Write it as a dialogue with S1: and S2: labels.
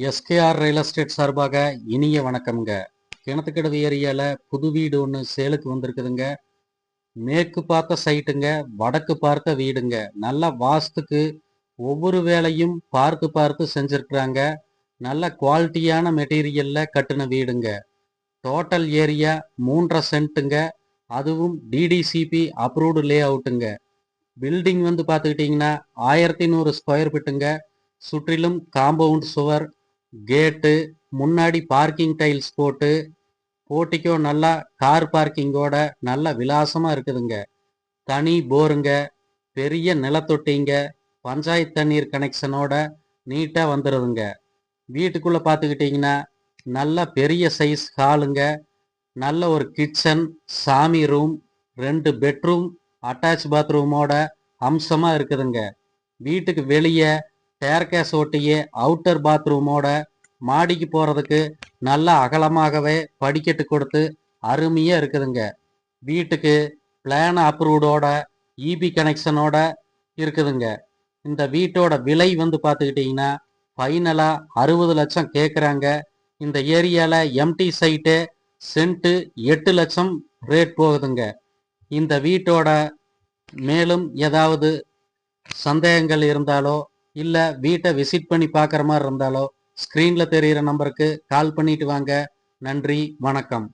S1: SKR real estate சார்பாக இனிய வணக்கம்ங்க. கிணத்துக்கடவு ஏரியால புது வீடு ஒன்று சேலுக்கு வந்திருக்குதுங்க. மேற்கு பார்த்த சைட்டுங்க, வடக்கு பார்த்த வீடுங்க. நல்ல வாஸ்துக்கு ஒவ்வொரு வேலையும் பார்த்து பார்த்து செஞ்சிருக்கிறாங்க. நல்ல குவாலிட்டியான மெட்டீரியல்ல கட்டின வீடுங்க. Total area 3.5 சென்ட்டுங்க. அதுவும் டிடிசிபி அப்ரூவ்டு லே அவுட்டுங்க. பில்டிங் வந்து பார்த்துக்கிட்டிங்கன்னா 1100 ஸ்கொயர் ஃபீட்டுங்க. சுற்றிலும் காம்பவுண்ட் சுவர், கேட்டு, முன்னாடி பார்க்கிங் டைல்ஸ் போட்டு, போட்டிக்கோ நல்லா கார் பார்க்கிங்கோட நல்ல விலாசமா இருக்குதுங்க. தனி போருங்க, பெரிய நிலத்தொட்டிங்க, பஞ்சாயத்து தண்ணீர் கனெக்ஷனோட நீட்டா வந்துடுதுங்க. வீட்டுக்குள்ள பார்த்துக்கிட்டிங்கன்னா நல்ல பெரிய சைஸ் ஹாலுங்க. நல்ல ஒரு கிச்சன், சாமி ரூம், 2 பெட்ரூம், அட்டாச் பாத்ரூமோட அம்சமா இருக்குதுங்க. வீட்டுக்கு வெளியே டேர்கேஸ் ஒட்டியே அவுட்டர் பாத்ரூமோட மாடிக்கு போறதுக்கு நல்ல அகலமாகவே படிக்கட்டு கொடுத்து அருமையா இருக்குதுங்க. வீட்டுக்கு பிளான் அப்ரூவ்டோட இபி கனெக்ஷனோட இருக்குதுங்க. இந்த வீட்டோட விலை வந்து பார்த்துக்கிட்டிங்கன்னா ஃபைனலா 60 லட்சம் கேட்குறாங்க. இந்த ஏரியால எம்டி சைட்டு சென்ட்டு 8 லட்சம் ரேட் போகுதுங்க. இந்த வீட்டோட மேலும் ஏதாவது சந்தேகங்கள் இருந்தாலோ இல்ல வீட்டை விசிட் பண்ணி பார்க்குற மாதிரி இருந்தாலோ ஸ்க்ரீன்ல தெரிகிற நம்பருக்கு கால் பண்ணிட்டு வாங்க. நன்றி, வணக்கம்.